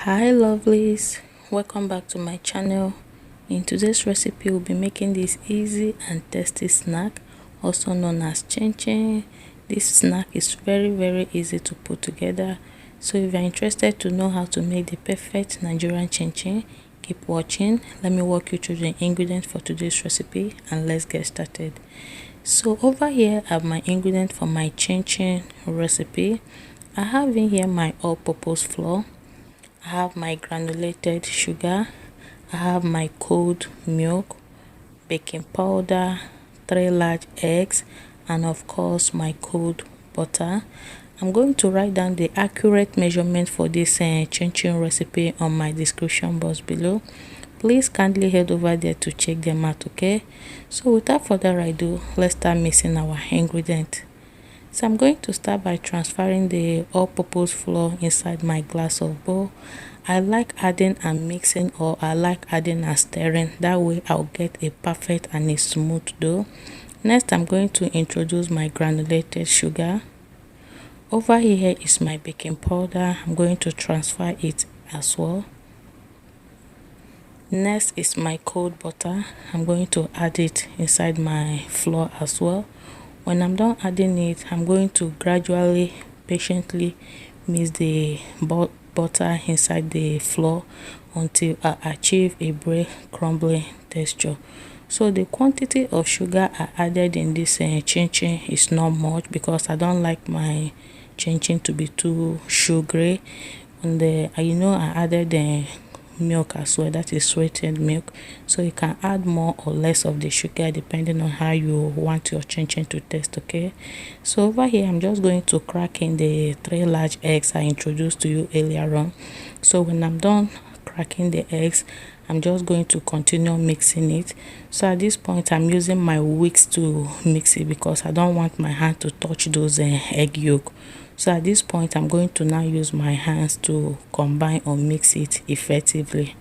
Hi lovelies, welcome back to my channel. In today's recipe we'll be making this easy and tasty snack, also known as Chinchin. This snack is very easy to put together, so if you're interested to know how to make the perfect Nigerian Chinchin, keep watching. Let me walk you through the ingredients for today's recipe and let's get started. So over here I have my ingredients for my Chinchin recipe. I have in here my all-purpose flour, I have my granulated sugar, I have my cold milk, baking powder, 3 large eggs, and of course my cold butter. I'm going to write down the accurate measurement for this Chinchin recipe on my description box below. Please kindly head over there to check them out, okay? So without further ado, let's start mixing our ingredients. So I'm going to start by transferring the all-purpose flour inside my glass of bowl. I like adding and mixing, or I like adding and stirring. That way I'll get a perfect and a smooth dough. Next, I'm going to introduce my granulated sugar. Over here is my baking powder. I'm going to transfer it as well. Next is my cold butter. I'm going to add it inside my flour as well. When I'm done adding it, I'm going to gradually, patiently mix the butter inside the flour until I achieve a bread crumbling texture. So the quantity of sugar I added in this Chinchin is not much because I don't like my Chinchin to be too sugary. And I added the milk as well, that is sweetened milk, so you can add more or less of the sugar depending on how you want your Chinchin to taste, okay? So over here I'm just going to crack in the 3 large eggs I introduced to you earlier on. So when I'm done cracking the eggs, I'm just going to continue mixing it. So at this point I'm using my whisks to mix it because I don't want my hand to touch those egg yolk. So at this point I'm going to now use my hands to combine or mix it effectively.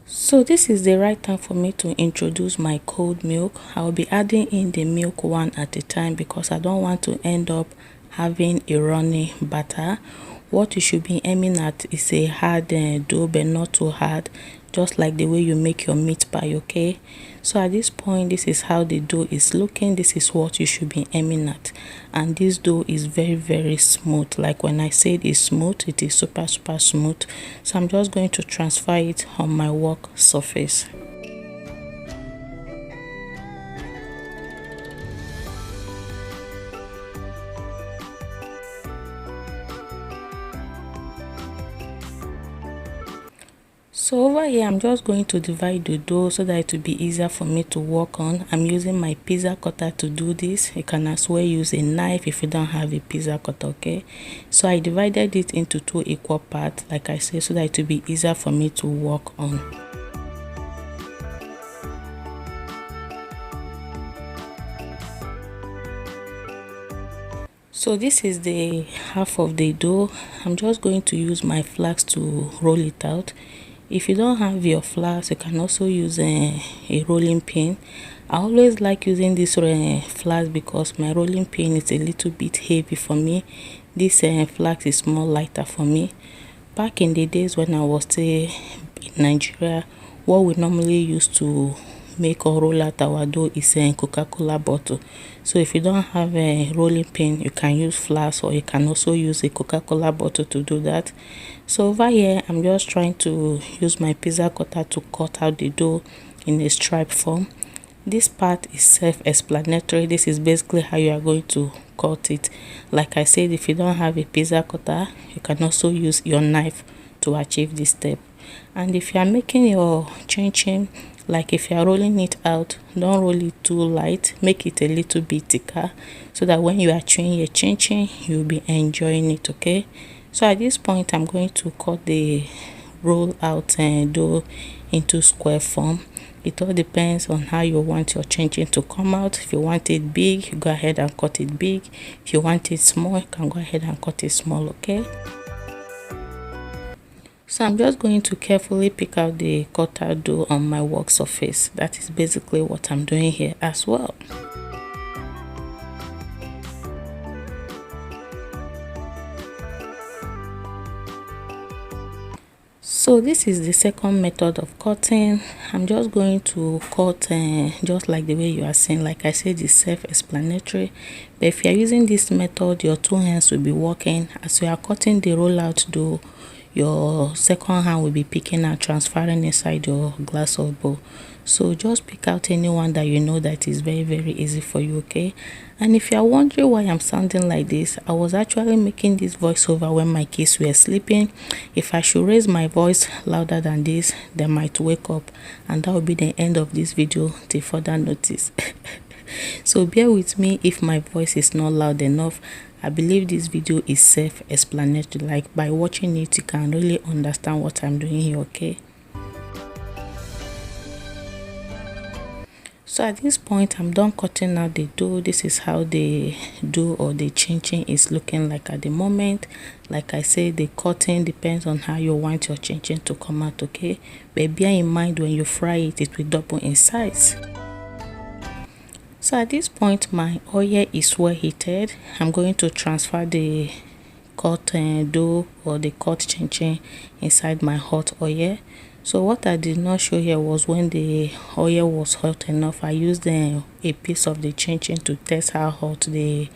So this is the right time for me to introduce my cold milk. I will be adding in the milk one at a time because I don't want to end up having a runny batter. What you should be aiming at is a hard dough, but not too hard, just like the way you make your meat pie, okay? So at this point, this is how the dough is looking. This is what you should be aiming at, and this dough is very smooth. Like when I said it's smooth, it is super smooth. So I'm just going to transfer it on my work surface. So over here I'm just going to divide the dough so that it will be easier for me to work on. I'm using my pizza cutter to do this. You can as well use a knife if you don't have a pizza cutter, okay? So I divided it into 2 equal parts, like I said, so that it will be easier for me to work on. So this is the half of the dough. I'm just going to use my flask to roll it out. If you don't have your flask, you can also use a rolling pin. I always like using this flask because my rolling pin is a little bit heavy for me. This flask is more lighter for me. Back in the days when I was still in Nigeria, what we normally used to make or roll out our dough is a Coca-Cola bottle. So if you don't have a rolling pin, you can use flask, or you can also use a Coca-Cola bottle to do that. So over here I'm just trying to use my pizza cutter to cut out the dough in a stripe form. This part is self-explanatory. This is basically how you are going to cut it. Like I said, if you don't have a pizza cutter, you can also use your knife to achieve this step. And if you are making your Chinchin, like if you are rolling it out, don't roll it too light, make it a little bit thicker so that when you are chewing your Chinchin, you'll be enjoying it, okay? So at this point I'm going to cut the roll out dough into square form. It all depends on how you want your chinchin to come out. If you want it big, you go ahead and cut it big. If you want it small, you can go ahead and cut it small, okay? So I'm just going to carefully pick out the cutter dough on my work surface. That is basically what I'm doing here as well. So this is the second method of cutting. I'm just going to cut just like the way you are seeing. Like I said, it's self-explanatory, but if you are using this method, your two hands will be working. As you are cutting the rollout dough, your second hand will be picking and transferring inside your glass of bowl. So just pick out anyone that you know that is very easy for you, okay? And if you are wondering why I'm sounding like this, I was actually making this voiceover when my kids were sleeping. If I should raise my voice louder than this, they might wake up, and that will be the end of this video till further notice. So bear with me if my voice is not loud enough. I believe this video is self-explanatory. Like by watching it, you can really understand what I'm doing here, okay? So at this point, I'm done cutting out the dough. This is how the dough or the chinchin is looking like at the moment. Like I said, the cutting depends on how you want your chinchin to come out, okay? But bear in mind, when you fry it, it will double in size. So at this point, my oil is well heated. I'm going to transfer the cut dough or the cut chinchin inside my hot oil. So what I did not show here was when the oil was hot enough, I used a piece of the chinchin to test how hot the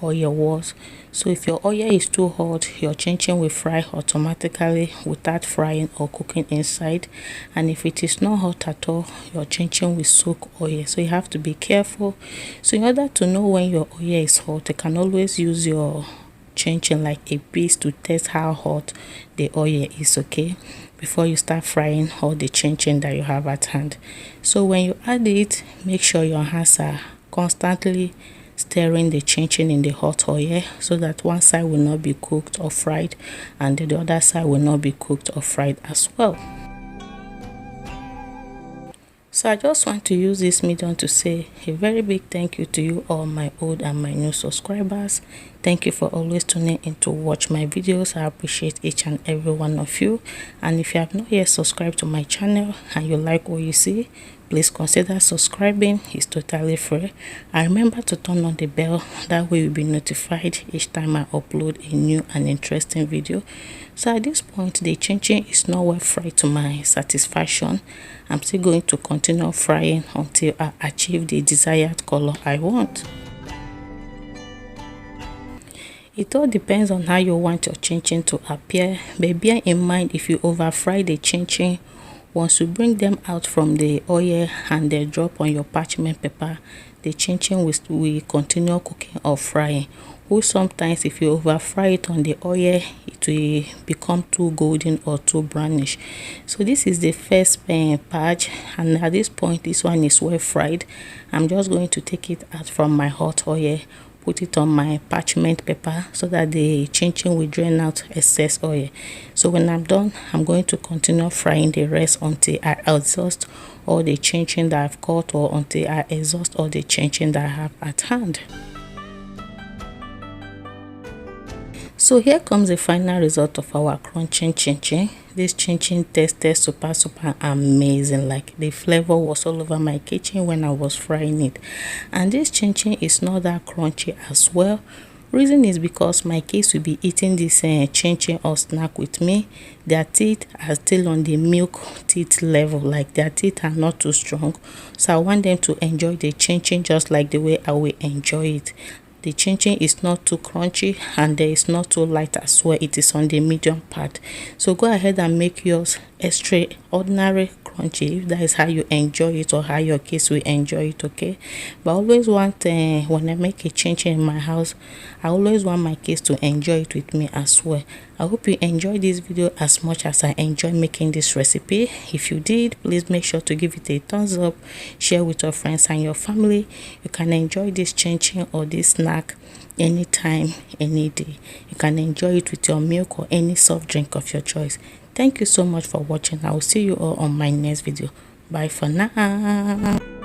oil was. So if your oil is too hot, your chinchin will fry automatically without frying or cooking inside. And if it is not hot at all, your chinchin will soak oil. So you have to be careful. So in order to know when your oil is hot, you can always use your chinchin like a piece to test how hot the oil is, okay, before you start frying all the chinchin that you have at hand. So when you add it, make sure your hands are constantly stirring the chinchin in the hot oil so that one side will not be cooked or fried and the other side will not be cooked or fried as well. So I just want to use this medium to say a very big thank you to you all, my old and my new subscribers. Thank you for always tuning in to watch my videos. I appreciate each and every one of you. And if you have not yet subscribed to my channel and you like what you see, please consider subscribing. It's totally free. And remember to turn on the bell. That way you'll be notified each time I upload a new and interesting video. So at this point, the chinchin is not well fried to my satisfaction. I'm still going to continue frying until I achieve the desired color I want. It all depends on how you want your chinchin to appear, but bear in mind if you over fry the chinchin, once you bring them out from the oil and they drop on your parchment paper, the chinchin will continue cooking or frying. Or sometimes if you over fry it on the oil, it will become too golden or too brownish. So this is the first patch, and at this point this one is well fried. I'm just going to take it out from my hot oil, put it on my parchment paper so that the chinchin will drain out excess oil. So when I'm done, I'm going to continue frying the rest until I exhaust all the chinchin that I've cut, or until I exhaust all the chinchin that I have at hand. So here comes the final result of our crunching chinchin. This chinchin tasted super amazing. Like the flavor was all over my kitchen when I was frying it. And this chinchin is not that crunchy as well. Reason is because my kids will be eating this chinchin or snack with me. Their teeth are still on the milk teeth level. Like their teeth are not too strong. So I want them to enjoy the chinchin just like the way I will enjoy it. The chinchin is not too crunchy and there is not too light as well. It is on the medium part. So go ahead and make yours extraordinary crunchy if that is how you enjoy it or how your kids will enjoy it, okay? But I always want when I make a chinchin in my house, I always want my kids to enjoy it with me as well. I hope you enjoyed this video as much as I enjoy making this recipe. If you did, please make sure to give it a thumbs up, share with your friends and your family. You can enjoy this chinchin or this snack anytime, any day. You can enjoy it with your milk or any soft drink of your choice. Thank you so much for watching. I will see you all on my next video. Bye for now.